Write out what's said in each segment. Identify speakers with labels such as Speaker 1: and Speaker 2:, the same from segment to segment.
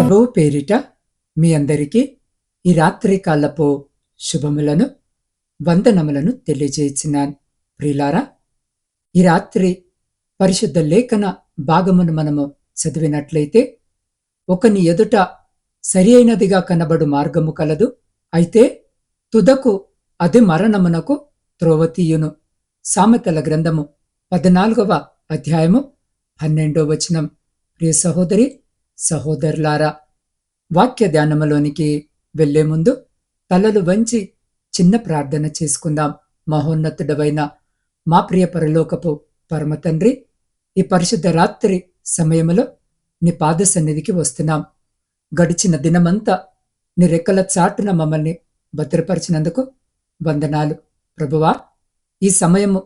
Speaker 1: ప్రభువు పేరిట మీ అందరికీ ఈ రాత్రి కాలపు శుభములను వందనములను తెలియజేస్తున్నాను. ప్రియులారా, ఈ రాత్రి పరిశుద్ధ లేఖన భాగమును మనము చదివినట్లయితే, ఒకని ఎదుట సరి అయినదిగా కనబడు మార్గము కలదు, అయితే తుదకు అది మరణమునకు త్రోవతీయును. సామెతల గ్రంథము 14వ అధ్యాయము 12వ వచనం. ప్రియ సహోదరి సహోదరులారా, వాక్య ధ్యానములోనికి వెళ్లే ముందు తలలు వంచి చిన్న ప్రార్థన చేసుకుందాం. మహోన్నతుడవైన మా ప్రియ పరలోకపు పరమ తండ్రి, ఈ పరిశుద్ధ రాత్రి సమయములో నీ పాద సన్నిధికి వస్తున్నాం. గడిచిన దినమంతా నీ రెక్కల చాటున మమ్మల్ని భద్రపరిచినందుకు వందనాలు. ప్రభువా, ఈ సమయము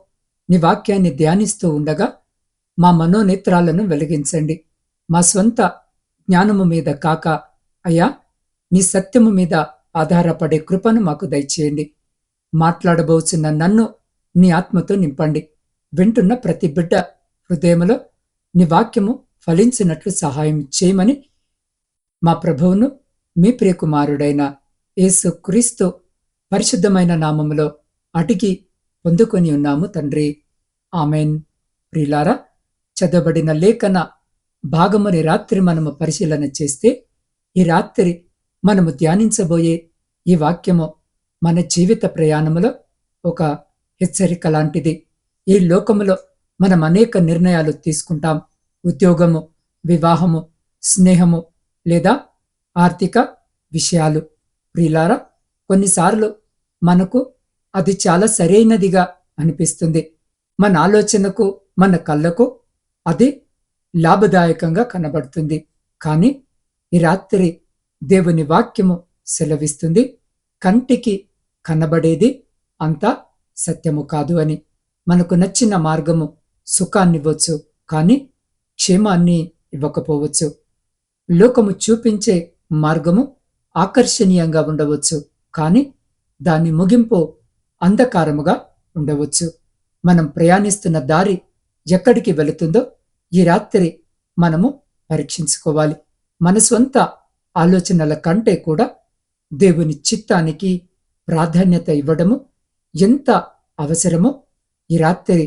Speaker 1: నీ వాక్యాన్ని ధ్యానిస్తూ ఉండగా మా మనోనేత్రాలను వెలిగించండి. మా స్వంత జ్ఞానము మీద కాక, అయ్యా, నీ సత్యము మీద ఆధారపడే కృపను మాకు దయచేయండి. మాట్లాడబోచున్న నన్ను నీ ఆత్మతో నింపండి. వింటున్న ప్రతి బిడ్డ హృదయములో నీ వాక్యము ఫలించినట్లు సహాయం చేయమని మా ప్రభువును మీ ప్రియకుమారుడైన యేసు క్రీస్తు పరిశుద్ధమైన నామములో అడిగి పొందుకొని ఉన్నాము తండ్రి, ఆమెన్. ప్రియులారా, చదవబడిన లేఖన భాగముని రాత్రి మనము పరిశీలన చేస్తే, ఈ రాత్రి మనము ధ్యానించబోయే ఈ వాక్యము మన జీవిత ప్రయాణములో ఒక హెచ్చరిక లాంటిది. ఈ లోకములో మనం అనేక నిర్ణయాలు తీసుకుంటాం. ఉద్యోగము, వివాహము, స్నేహము లేదా ఆర్థిక విషయాలు. ప్రియులారా, కొన్నిసార్లు మనకు అది చాలా సరైనదిగా అనిపిస్తుంది. మన ఆలోచనకు, మన కళ్ళకు అది లాభదాయకంగా కనబడుతుంది. కానీ ఈ రాత్రి దేవుని వాక్యము సెలవిస్తుంది, కంటికి కనబడేది అంతా సత్యము కాదు అని. మనకు నచ్చిన మార్గము సుఖాన్నివ్వచ్చు, కానీ క్షేమాన్ని ఇవ్వకపోవచ్చు. లోకము చూపించే మార్గము ఆకర్షణీయంగా ఉండవచ్చు, కానీ దాని ముగింపు అంధకారముగా ఉండవచ్చు. మనం ప్రయాణిస్తున్న దారి ఎక్కడికి వెళుతుందో ఈ రాత్రి మనము పరీక్షించుకోవాలి. మన స్వంత ఆలోచనల కంటే కూడా దేవుని చిత్తానికి ప్రాధాన్యత ఇవ్వడము ఎంత అవసరమో ఈ రాత్రి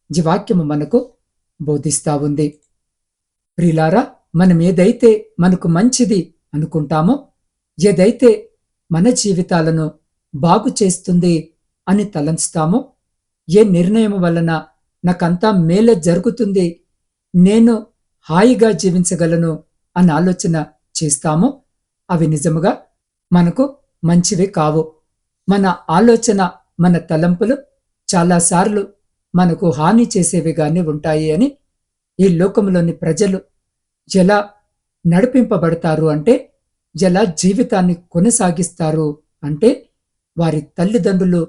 Speaker 1: ఈ వాక్యము మనకు బోధిస్తా ఉంది. ప్రియులారా, మనం ఏదైతే మనకు మంచిది అనుకుంటామో, ఏదైతే మన జీవితాలను బాగు చేస్తుంది అని తలంచుతామో, ఏ నిర్ణయం వలన నాకంతా మేలే జరుగుతుంది, నేను హాయిగా జీవించగలను అని ఆలోచన చేస్తామో, అవి నిజముగా మనకు మంచివి కావు. మన ఆలోచన, మన తలంపులు చాలాసార్లు మనకు హాని చేసేవిగానే ఉంటాయి అని ఈ లోకంలోని ప్రజలు ఎలా నడిపింపబడతారు అంటే, ఎలా జీవితాన్ని కొనసాగిస్తారు అంటే, వారి తల్లిదండ్రులు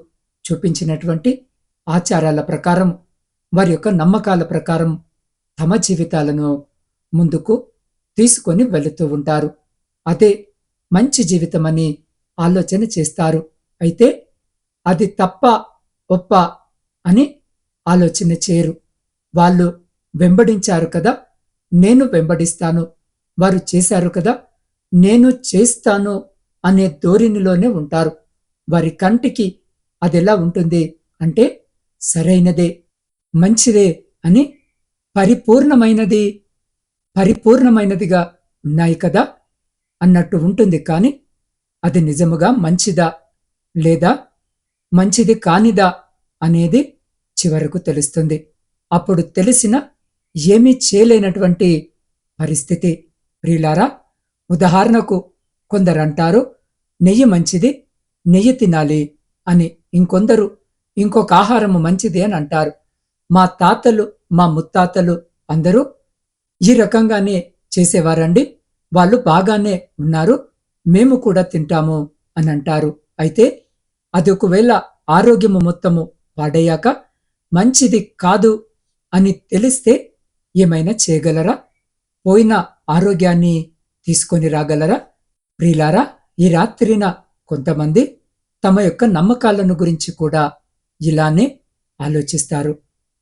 Speaker 1: చూపించినటువంటి ఆచారాల ప్రకారం, వారి యొక్క నమ్మకాల ప్రకారం తమ జీవితాలను ముందుకు తీసుకొని వెళుతూ ఉంటారు. అదే మంచి జీవితమని ఆలోచన చేస్తారు. అయితే అది తప్ప ఒప్ప అని ఆలోచన చేయరు. వాళ్ళు వెంబడించారు కదా, నేను వెంబడిస్తాను, వారు చేశారు కదా, నేను చేస్తాను అనే ధోరణిలోనే ఉంటారు. వారి కంటికి అదెలా ఉంటుంది అంటే, సరైనదే, మంచిదే అని, పరిపూర్ణమైనదిగా ఉన్నాయి కదా అన్నట్టు ఉంటుంది. కానీ అది నిజముగా మంచిదా లేదా మంచిది కానిదా అనేది చివరకు తెలుస్తుంది. అప్పుడు తెలిసిన ఏమీ చేయలేనటువంటి పరిస్థితి. ప్రియులారా, ఉదాహరణకు కొందరంటారు, నెయ్యి మంచిది, నెయ్యి తినాలి అని. ఇంకొందరు ఇంకొక ఆహారము మంచిది అని అంటారు. మా తాతలు, మా ముత్తాతలు అందరూ ఈ రకంగానే చేసేవారండి, వాళ్ళు బాగానే ఉన్నారు, మేము కూడా తింటాము అని అంటారు. అయితే అది ఒకవేళ ఆరోగ్యము మొత్తము పాడయ్యాక మంచిది కాదు అని తెలిస్తే ఏమైనా చేయగలరా? పోయిన ఆరోగ్యాన్ని తీసుకొని రాగలరా? ప్రియులారా, ఈ రాత్రిన కొంతమంది తమ యొక్క నమ్మకాలను గురించి కూడా ఇలానే ఆలోచిస్తారు.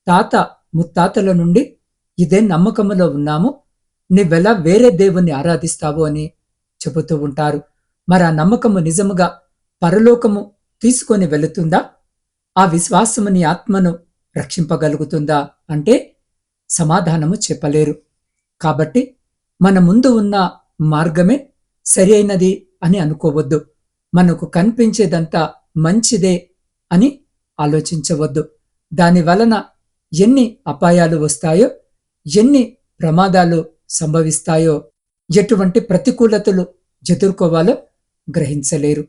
Speaker 1: తాత ముత్తాతల నుండి ఇదే నమ్మకములో ఉన్నాము, నువ్వెలా వేరే దేవుణ్ణి ఆరాధిస్తావు అని చెబుతూ ఉంటారు. మరి ఆ నమ్మకము నిజముగా పరలోకము తీసుకొని వెళుతుందా? ఆ విశ్వాసము నీ ఆత్మను రక్షింపగలుగుతుందా అంటే సమాధానము చెప్పలేరు. కాబట్టి మన ముందు ఉన్న మార్గమే సరి అయినది అని అనుకోవద్దు. మనకు కనిపించేదంతా మంచిదే అని ఆలోచించవద్దు. దాని వలన ఎన్ని అపాయాలు వస్తాయో, ఎన్ని ప్రమాదాలు సంభవిస్తాయో, ఎటువంటి ప్రతికూలతలు ఎదుర్కోవాలో గ్రహించలేరు.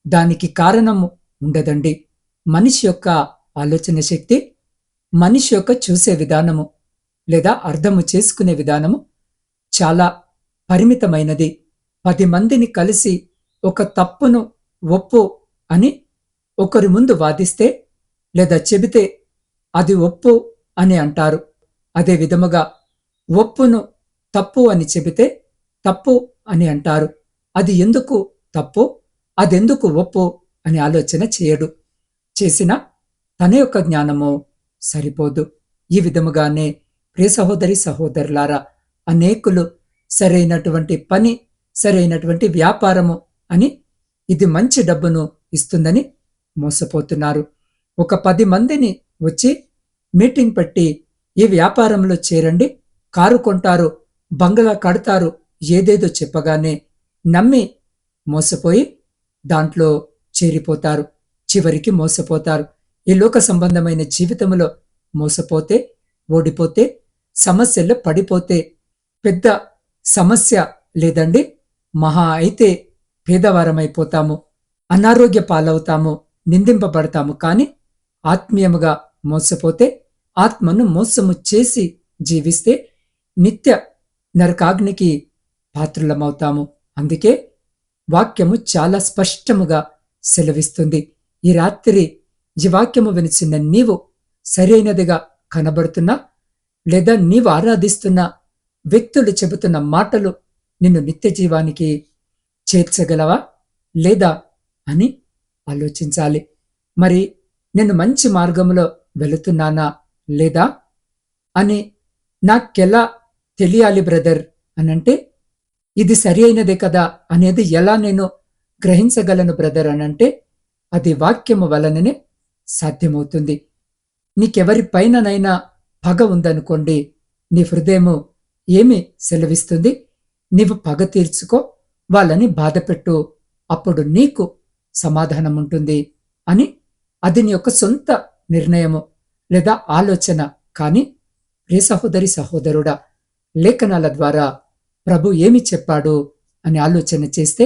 Speaker 1: దానికి కారణము ఉండదండి. మనిషి యొక్క ఆలోచన శక్తి, మనిషి యొక్క చూసే విధానము లేదా అర్థము చేసుకునే విధానము చాలా పరిమితమైనది. 10 మందిని కలిసి ఒక తప్పును ఒప్పు అని ఒకరి ముందు వాదిస్తే లేదా చెబితే అది ఒప్పు అని అంటారు. అదే విధముగా ఒప్పును తప్పు అని చెబితే తప్పు అని అంటారు. అది ఎందుకు తప్పు, అదెందుకు ఒప్పు అని ఆలోచన చేయడు. చేసిన తన యొక్క జ్ఞానము సరిపోదు. ఈ విధముగానే ప్రియ సహోదరి సహోదరులారా, అనేకులు సరైనటువంటి పని, సరైనటువంటి వ్యాపారము అని ఇది మంచి డబ్బును ఇస్తుందని మోసపోతున్నారు. ఒక 10 మందిని వచ్చి మీటింగ్ పెట్టి ఈ వ్యాపారంలో చేరండి, కారు కొంటారు, బంగ్లా కడతారు, ఏదేదో చెప్పగానే నమ్మి మోసపోయి దాంట్లో చేరిపోతారు. చివరికి మోసపోతారు. ఈ లోక సంబంధమైన జీవితంలో మోసపోతే, ఓడిపోతే, సమస్యల్లో పడిపోతే పెద్ద సమస్య లేదండి. మహా అయితే పేదవారమైపోతాము, అనారోగ్య పాలవుతాము, నిందింపబడతాము. కాని ఆత్మీయముగా మోసపోతే, ఆత్మను మోసము చేసి జీవిస్తే నిత్య నరకాగ్నికి పాత్రులమవుతాము. అందుకే వాక్యము చాలా స్పష్టముగా సెలవిస్తుంది. ఈ రాత్రి ఈ వాక్యము వినిచిన నీవు సరైనదిగా కనబడుతున్నా, లేదా నీవు ఆరాధిస్తున్న వ్యక్తులు చెబుతున్న మాటలు నిన్ను నిత్య జీవానికి చేర్చగలవా లేదా అని ఆలోచించాలి. మరి నేను మంచి మార్గంలో వెళుతున్నానా లేదా అని నాకెలా తెలియాలి బ్రదర్ అనంటే, ఇది సరి అయినదే కదా అనేది ఎలా నేను గ్రహించగలను బ్రదర్ అనంటే, అది వాక్యము వలననే సాధ్యమవుతుంది. నీకెవరి పైననైనా పగ ఉందనుకోండి, నీ హృదయము ఏమి సెలవిస్తుంది? నీవు పగ తీర్చుకో, వాళ్ళని బాధపెట్టు, అప్పుడు నీకు సమాధానం ఉంటుంది అని. అది నీ యొక్క సొంత నిర్ణయము లేదా ఆలోచన. కాని ప్రియ సహోదరి సహోదరుడా, లేఖనాల ద్వారా ప్రభు ఏమి చెప్పాడు అని ఆలోచన చేస్తే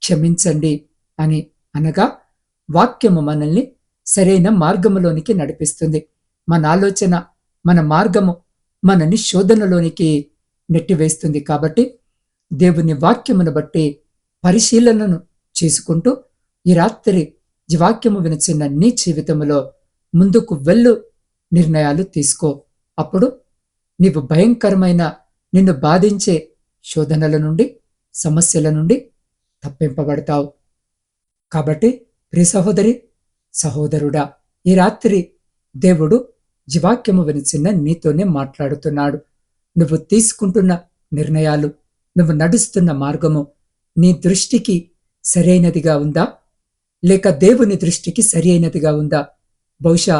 Speaker 1: క్షమించండి అని అనగా వాక్యము మనల్ని సరైన మార్గములోనికి నడిపిస్తుంది. మన ఆలోచన, మన మార్గము మనని శోధనలోనికి నెట్టివేస్తుంది. కాబట్టి దేవుని వాక్యమును బట్టి పరిశీలనను చేసుకుంటూ ఈ రాత్రి ఈ వాక్యము వినిచిన నీ జీవితంలో ముందుకు వెళ్ళు నిర్ణయాలు తీసుకో. అప్పుడు నీవు భయంకరమైన నిన్ను బాధించే శోధనల నుండి, సమస్యల నుండి తప్పింపబడతావు. కాబట్టి ప్రియ సహోదరి సహోదరుడా, ఈ రాత్రి దేవుడు ఈ వాక్యము వినిచిన నీతోనే మాట్లాడుతున్నాడు. నువ్వు తీసుకుంటున్న నిర్ణయాలు, నువ్వు నడుస్తున్న మార్గము నీ దృష్టికి సరైనదిగా ఉందా లేక దేవుని దృష్టికి సరి అయినదిగా ఉందా? బహుశా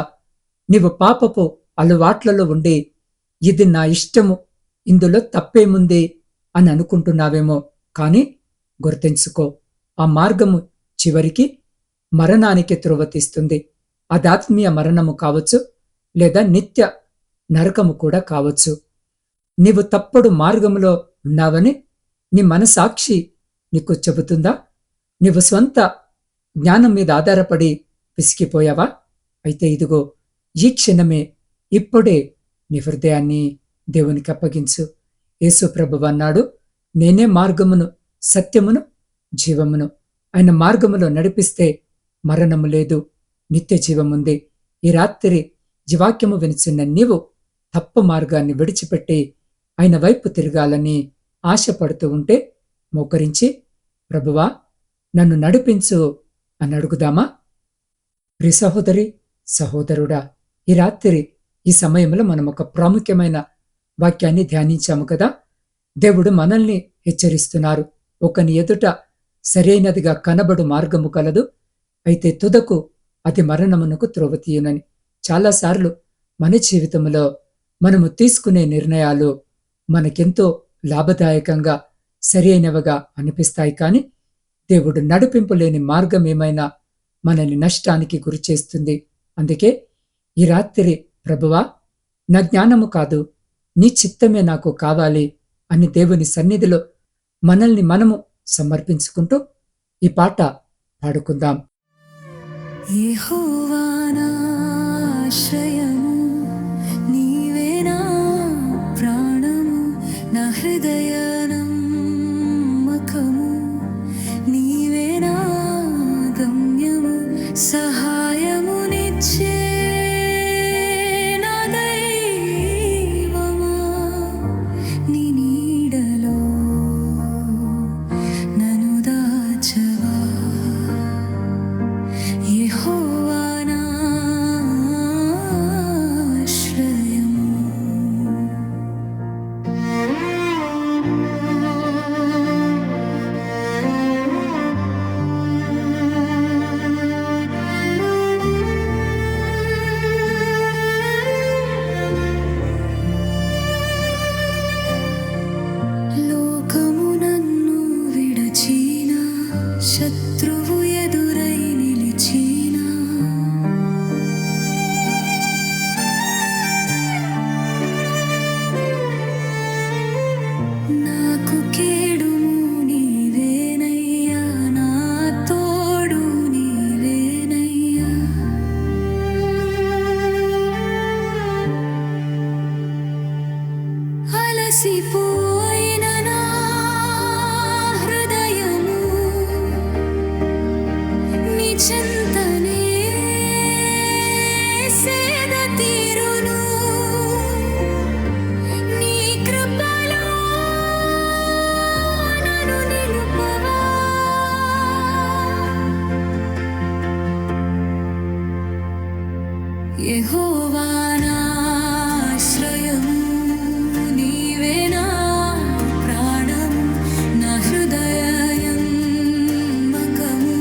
Speaker 1: నీవు పాపపు అలవాట్లలో ఉండి ఇది నా ఇష్టము, ఇందులో తప్పేముంది అని అనుకుంటున్నావేమో. కాని గుర్తించుకో, ఆ మార్గము చివరికి మరణానికి త్రోవతీస్తుంది. అది ఆత్మీయ మరణము కావచ్చు, లేదా నిత్య నరకము కూడా కావచ్చు. నీవు తప్పుడు మార్గములో ఉన్నావని నీ మనసాక్షి నీకు చెబుతుందా? నీవు స్వంత జ్ఞానం మీద ఆధారపడి పిసికిపోయావా? అయితే ఇదిగో ఈ క్షణమే, ఇప్పుడే నీ హృదయాన్ని దేవునికి అప్పగించు. యేసు ప్రభువు అన్నాడు, నేనే మార్గమును, సత్యమును, జీవమును. ఆయన మార్గములో నడిపిస్తే మరణము లేదు, నిత్య జీవముంది. ఈ రాత్రి జీవాక్యము వినిచిన నీవు తప్పు మార్గాన్ని విడిచిపెట్టి ఆయన వైపు తిరగాలని ఆశపడుతూ ఉంటే మోకరించి, ప్రభువా నన్ను నడిపించు అని అడుగుదామా? ప్రియ సహోదరి సహోదరుడా, ఈ రాత్రి ఈ సమయంలో మనం ఒక ప్రాముఖ్యమైన వాక్యాన్ని ధ్యానించాము కదా. దేవుడు మనల్ని హెచ్చరిస్తున్నారు. ఒకని ఎదుట సరైనదిగా కనబడు మార్గము కలదు, అయితే తుదకు అది మరణమునకు త్రోవతీయునని. చాలాసార్లు మన జీవితంలో మనము తీసుకునే నిర్ణయాలు మనకెంతో లాభదాయకంగా సరైనవిగా అనిపిస్తాయి, కానీ దేవుడు నడిపింపు లేని మార్గం ఏమైనా మనల్ని నష్టానికి గురిచేస్తుంది. అందుకే ఈ రాత్రి, ప్రభువా, నా జ్ఞానము కాదు, నీ చిత్తమే నాకు కావాలి అని దేవుని సన్నిధిలో మనల్ని మనము సమర్పించుకుంటూ ఈ పాట పాడుకుందాం.
Speaker 2: యెహోవా నా ఆశ్రయము, నీవే నా ప్రాణము, నా హృదయ నమ్మకము, నీవే నా గమ్యము, సహాయమునిచ్చే నా దైవమా, నీ నీడలో నన్ను దాచవా. యెహోవా నా ఆశ్రయము. లోకము నన్ను విడచినా, శత్రువు ఎదురై నిలిచినా, నాకు కేడుము నీవేనయ్యా, నా తోడు నీవేనయ్యా. అలసిపోయిన నా హృదయము నీ చెంతనే సేద తీరును, నీ కృపలో నన్ను నిలుపవా. యెహోవా నా ఆశ్రయము, నీవే నా ప్రాణము, నా హృదయ నమ్మకము,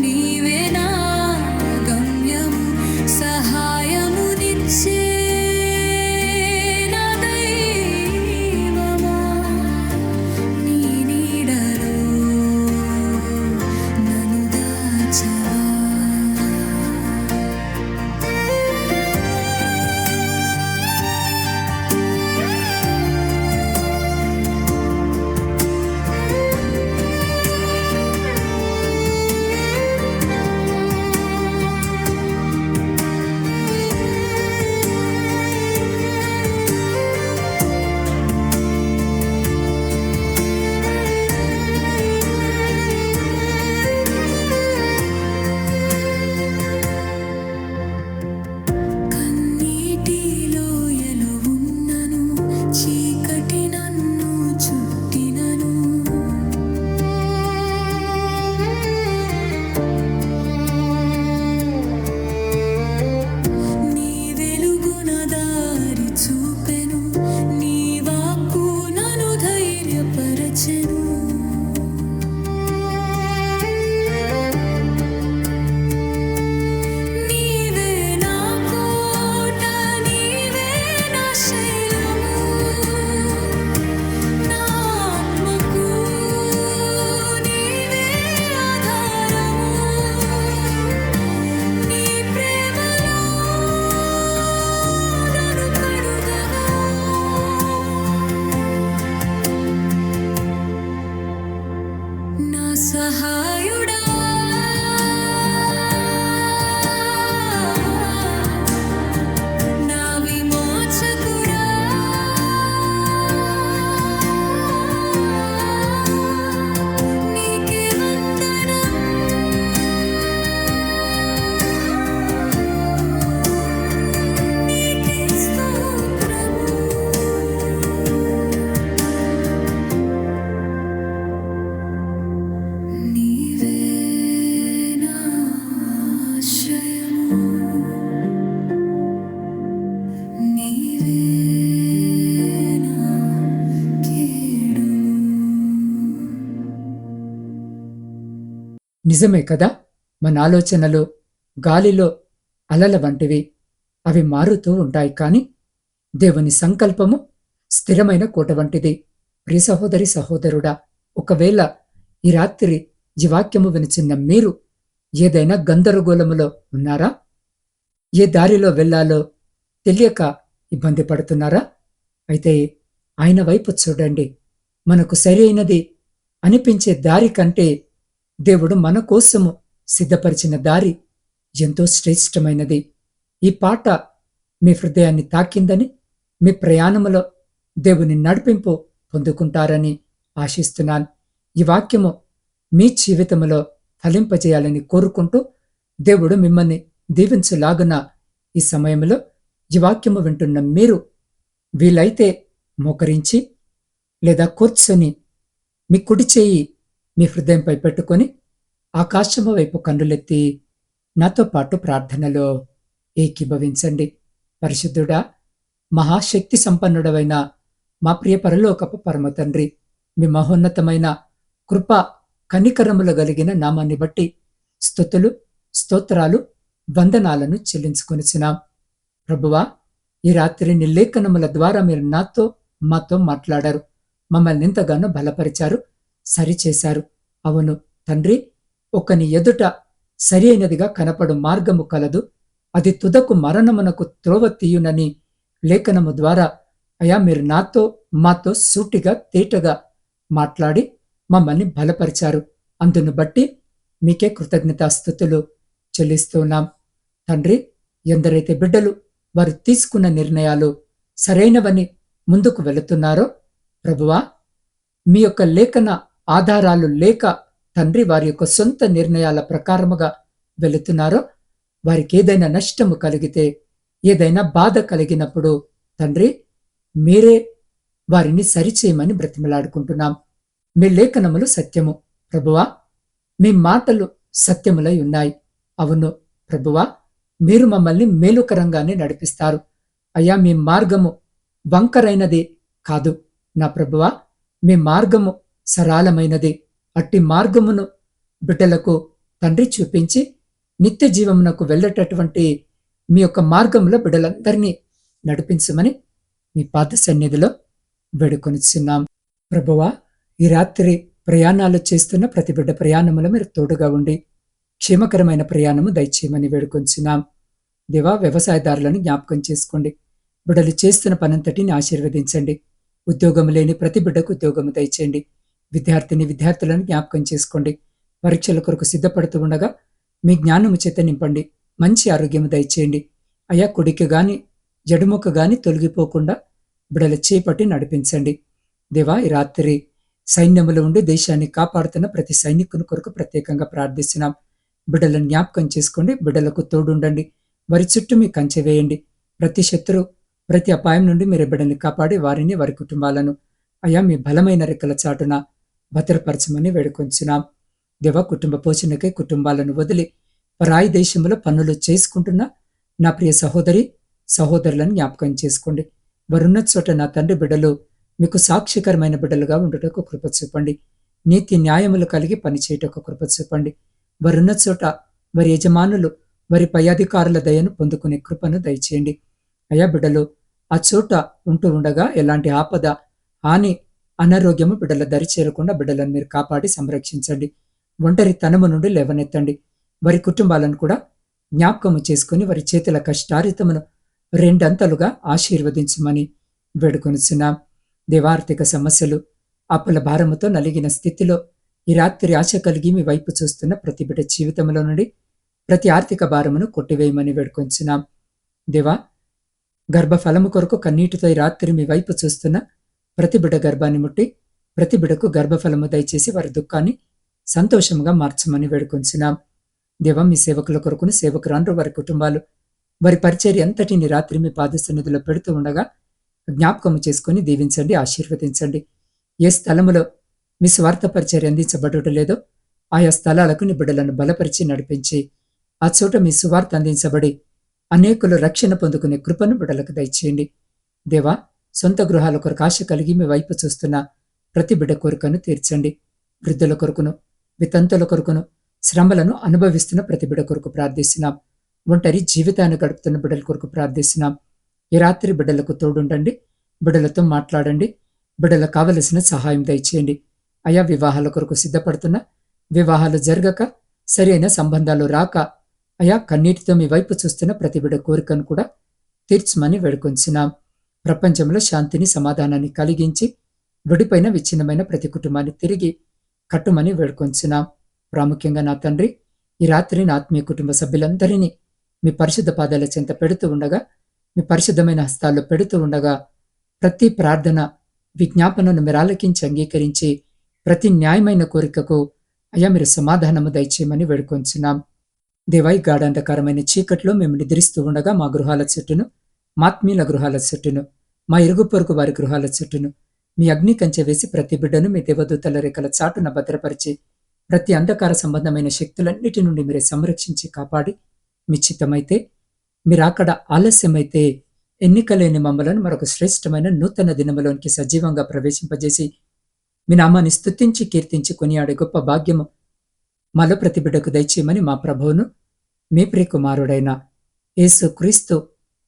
Speaker 2: నీవే నా గమ్యము, సహాయమునిచ్చే నా దైవమా, నీ నీడలో నన్ను దాచవా. కన్నీటిలో ఎలుగున్నను, చీకటి నన్ను చుట్టినను, నీ వెలుగున దారి చూపెను, నీ వాక్కు నన్ను ధైర్యపరచెను. నీవే నా కోట, నీవే నా శైలము, నా ఆత్మకు నీవే ఆధారము, నీ ప్రేమలో నన్ను కడుగవా. నా సహాయుడా, నా విమోచకుడా, నీకే వందనం. నీకే స్తోత్రము. నీవే
Speaker 1: నిజమే కదా, మన ఆలోచనలు గాలిలో అలల వంటివి. అవి మారుతూ ఉంటాయి, కానీ దేవుని సంకల్పము స్థిరమైన కోట వంటిది. ప్రియ సహోదరి సహోదరుడా, ఒకవేళ ఈ రాత్రి ఈ వాక్యము వినిచిన్న మీరు ఏదైనా గందరగోళములో ఉన్నారా? ఏ దారిలో వెళ్ళాలో తెలియక ఇబ్బంది పడుతున్నారా? అయితే ఆయన వైపు చూడండి. మనకు సరైనది అనిపించే దారి కంటే దేవుడు మన కోసము సిద్ధపరిచిన దారి ఎంతో శ్రేష్టమైనది. ఈ పాట మీ హృదయాన్ని తాకిందని, మీ ప్రయాణములో దేవుని నడిపింపు పొందుకుంటారని ఆశిస్తున్నాను. ఈ వాక్యము మీ జీవితంలో ఫలింపజేయాలని కోరుకుంటూ దేవుడు మిమ్మల్ని దీవించులాగున ఈ సమయంలో ఈ వాక్యము వింటున్న మీరు వీలైతే మోకరించి లేదా కూర్చొని మీ కుడి చేయి మీ హృదయంపై పెట్టుకొని ఆకాశము వైపు కన్నులెత్తి నాతో పాటు ప్రార్థనలో ఏకీభవించండి. పరిశుద్ధుడా, మహాశక్తి సంపన్నుడవైన మా ప్రియ పరలోకపు పరమ తండ్రి, మీ మహోన్నతమైన కృప కనికరములు కలిగిన నామాన్ని బట్టి స్తుతులు, స్తోత్రాలు, వందనాలను చెల్లించుకొనిచున్నాం. ప్రభువా, ఈ రాత్రి నీ లేఖనముల ద్వారా మీరు నాతో మాతో మాట్లాడారు. మమ్మల్ని ఎంతగానో బలపరిచారు, సరిచేశారు. అవును తండ్రి, ఒకని ఎదుట సరి అయినదిగా కనపడు మార్గము కలదు, అది తుదకు మరణమునకు త్రోవ తీయునని లేఖనము ద్వారా అయా మీరు నాతో మాతో సూటిగా తేటగా మాట్లాడి మమ్మల్ని బలపరిచారు. అందును బట్టి మీకే కృతజ్ఞతాస్తుతులు చెల్లిస్తున్నాం. తండ్రి, ఎందరైతే బిడ్డలు వారు తీసుకున్న నిర్ణయాలు సరైనవని ముందుకు వెళుతున్నారో ప్రభువా, మీ యొక్క లేఖన ఆధారాలు లేక తండ్రి వారి యొక్క సొంత నిర్ణయాల ప్రకారముగా వెళుతున్నారో, వారికి ఏదైనా నష్టము కలిగితే, ఏదైనా బాధ కలిగినప్పుడు తండ్రి మీరే వారిని సరిచేయమని బ్రతిమలాడుకుంటున్నాం. మీ లేఖనములు సత్యము ప్రభువా, మీ మాటలు సత్యములై ఉన్నాయి. అవును ప్రభువా, మీరు మమ్మల్ని మేలుకరంగానే నడిపిస్తారు. అయ్యా, మీ మార్గము వంకరైనది కాదు నా ప్రభువా, మీ మార్గము సరళమైనది. అట్టి మార్గమును బిడ్డలకు తండ్రి చూపించి నిత్య జీవమునకు వెళ్ళేటటువంటి మీ యొక్క మార్గంలో బిడ్డలందరినీ నడిపించమని మీ పాద సన్నిధిలో వేడుకొనిచున్నాం. ప్రభువా, ఈ రాత్రి ప్రయాణాలు చేస్తున్న ప్రతి బిడ్డ ప్రయాణములో మీరు తోడుగా ఉండి క్షేమకరమైన ప్రయాణము దయచేయమని వేడుకొంచున్నాం. దేవా, వ్యవసాయదారులను జ్ఞాపకం చేసుకోండి. బిడ్డలు చేస్తున్న పనంతటిని ఆశీర్వదించండి. ఉద్యోగము లేని ప్రతి బిడ్డకు ఉద్యోగము దయచేయండి. విద్యార్థులను జ్ఞాపకం చేసుకోండి. పరీక్షల కొరకు సిద్ధపడుతూ ఉండగా మీ జ్ఞానము చేత నింపండి. మంచి ఆరోగ్యము దయచేయండి. అయా, కుడికి గాని జడుముక గాని తొలగిపోకుండా బిడల చేపట్టి నడిపించండి. దేవా, ఈ రాత్రి సైన్యములో ఉండి దేశాన్ని కాపాడుతున్న ప్రతి సైనికుని కొరకు ప్రత్యేకంగా ప్రార్థిస్తున్నాం. బిడ్డలను జ్ఞాపకం చేసుకోండి. బిడ్డలకు తోడుండండి. వారి చుట్టూ మీ కంచె వేయండి. ప్రతి శత్రు, ప్రతి అపాయం నుండి మీరు బిడ్డల్ని కాపాడి వారిని, వారి కుటుంబాలను అయా మీ బలమైన రెక్కల చాటున భద్రపరచమని వేడుకొంచున్నాం. దేవ, కుటుంబ పోషణకై కుటుంబాలను వదిలి పరాయి దేశంలో పనులు చేసుకుంటున్న నా ప్రియ సహోదరి సహోదరులను జ్ఞాపకం చేసుకోండి. వారున్న చోట నా తండ్రి బిడ్డలు మీకు సాక్షికరమైన బిడ్డలుగా ఉండుటకు కృప చూపండి. నీతి న్యాయములు కలిగి పనిచేయటకు కృప చూపండి. వారున్న చోట వారి యజమానులు, వారి పై అధికారుల దయను పొందుకునే కృపను దయచేయండి. అయా, బిడ్డలు ఆ చోట ఉంటూ ఉండగా ఎలాంటి ఆపద, హాని, అనారోగ్యము బిడ్డల దరి చేరకుండా బిడ్డలను మీరు కాపాడి సంరక్షించండి. ఒంటరితనము నుండి లేవనెత్తండి. వారి కుటుంబాలను కూడా జ్ఞాపకము చేసుకుని వారి చేతుల కష్టారితమును రెండంతలుగా ఆశీర్వదించమని వేడుకొనిచున్నాం. దేవార్థిక సమస్యలు, అప్పుల భారముతో నలిగిన స్థితిలో ఈ రాత్రి ఆశ కలిగి మీ వైపు చూస్తున్న ప్రతి బిడ్డ జీవితంలో నుండి ప్రతి ఆర్థిక భారమును కొట్టివేయమని వేడుకొంచున్నాం. దేవా, గర్భఫలము కొరకు కన్నీటితో ఈ రాత్రి మీ వైపు చూస్తున్న ప్రతి బిడ్డ గర్భాన్ని ముట్టి ప్రతి బిడ్డకు గర్భఫలము దయచేసి వారి దుఃఖాన్ని సంతోషంగా మార్చమని వేడుకొంచున్నాం. దేవా, మీ సేవకుల కొరకును సేవకురాండ్రు వారి కుటుంబాలు, వారి పరిచర్య అంతటిని రాత్రి మీ పాద సన్నిధిలో పెడుతూ ఉండగా జ్ఞాపకము చేసుకుని దీవించండి, ఆశీర్వదించండి. ఏ స్థలములో మీ స్వార్థ పరిచర్య అందించబడటం లేదో ఆయా స్థలాలకు నీ బిడ్డలను బలపరిచి నడిపించి ఆ చోట మీ సువార్త అందించబడి అనేకులు రక్షణ పొందుకునే కృపను బిడ్డలకు దయచేయండి. దేవా, సొంత గృహాల కొరకు ఆశ కలిగి మీ వైపు చూస్తున్న ప్రతి బిడ్డ కోరికను తీర్చండి. వృద్ధుల కొరకును, వితంతుల కొరకును, శ్రమలను అనుభవిస్తున్న ప్రతి బిడ్డ కొరకు ప్రార్థిస్తున్నాం. ఒంటరి జీవితాన్ని గడుపుతున్న బిడ్డల కొరకు ప్రార్థిస్తున్నాం. ఈ రాత్రి బిడ్డలకు తోడుండండి, బిడ్డలతో మాట్లాడండి, బిడ్డలకు కావలసిన సహాయం దయచేయండి. అయా వివాహాల కొరకు సిద్ధపడుతున్న, వివాహాలు జరగక సరి అయిన సంబంధాలు రాక అయా కన్నీటితో మీ వైపు చూస్తున్న ప్రతి బిడ్డ కోరికను కూడా తీర్చమని వేడుకొంచున్నాం. ప్రపంచంలో శాంతిని సమాధానాన్ని కలిగించి విడిపోయిన విచ్ఛిన్నమైన ప్రతి కుటుంబాన్ని తిరిగి కట్టుమని వేడుకొంచున్నాం. ప్రాముఖ్యంగా నా తండ్రి, ఈ రాత్రి నా ఆత్మీయ కుటుంబ సభ్యులందరినీ మీ పరిశుద్ధ పాదాల చెంత పెడుతూ ఉండగా, మీ పరిశుద్ధమైన హస్తాల్లో పెడుతూ ఉండగా, ప్రతి ప్రార్థన విజ్ఞాపనను మీరు ఆలకించి అంగీకరించి ప్రతి న్యాయమైన కోరికకు అయ్యా మీరు సమాధానము దయచేయమని వేడుకొంచున్నాం. దేవా, ఈ గాఢాంధకారమైన చీకట్లో మేము నిద్రిస్తూ ఉండగా మా గృహాల చుట్టూను, మా ఆత్మీయుల గృహాల చుట్టూను, మా ఇరుగు పొరుగు వారి గృహాల చుట్టూను మీ అగ్ని కంచె వేసి ప్రతి బిడ్డను మీ దేవదూతల రెక్కల చాటున భద్రపరిచి ప్రతి అంధకార సంబంధమైన శక్తులన్నిటి నుండి మీరే సంరక్షించి కాపాడి, మీ చిత్తమైతే మీరు అక్కడ ఆలస్యమైతే ఎన్నికలేని మమ్మలను మరొక శ్రేష్టమైన నూతన దినములోనికి సజీవంగా ప్రవేశింపజేసి మీ నామాన్ని స్తుతించి కీర్తించి కొనియాడే గొప్ప భాగ్యము మాలో ప్రతి బిడ్డకు దయచేయమని మా ప్రభువును మీ ప్రియకుమారుడైన యేసు క్రీస్తు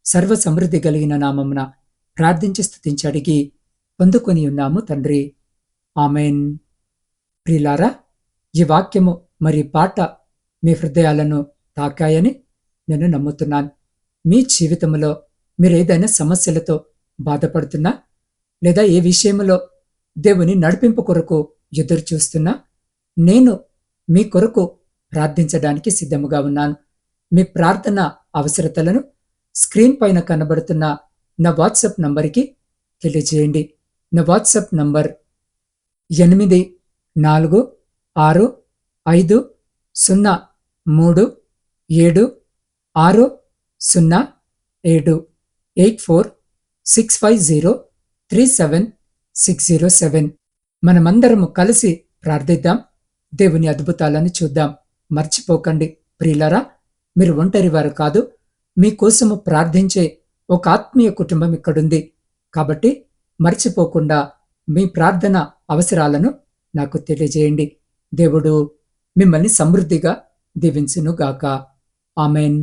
Speaker 1: సర్వ సమృద్ధి కలిగిన నామమున ప్రార్థించి స్తుతించి అడిగి పొందుకొని ఉన్నాము తండ్రి. ఆమెన్. ప్రియులారా, ఈ వాక్యము మరి పాట మీ హృదయాలను తాకాయని నేను నమ్ముతున్నాను. మీ జీవితంలో మీరు ఏదైనా సమస్యలతో బాధపడుతున్నా, లేదా ఏ విషయంలో దేవుని నడిపింపు కొరకు ఎదురు చూస్తున్నా, నేను మీ కొరకు ప్రార్థించడానికి సిద్ధముగా ఉన్నాను. మీ ప్రార్థన అవసరతలను స్క్రీన్ పైన కనబడుతున్న నా వాట్సాప్ నంబర్కి తెలియజేయండి. నా వాట్సాప్ నంబర్ 8465037607 8465037607. మనమందరము కలిసి ప్రార్థిద్దాం, దేవుని అద్భుతాలను చూద్దాం. మర్చిపోకండి ప్రియులారా, మీరు ఒంటరి వారు కాదు. మీకోసము ప్రార్థించే ఒక ఆత్మీయ కుటుంబం ఇక్కడుంది. కాబట్టి మర్చిపోకుండా మీ ప్రార్థన అవసరాలను నాకు తెలియజేయండి. దేవుడు మిమ్మల్ని సమృద్ధిగా దీవించునుగాక. ఆమెన్.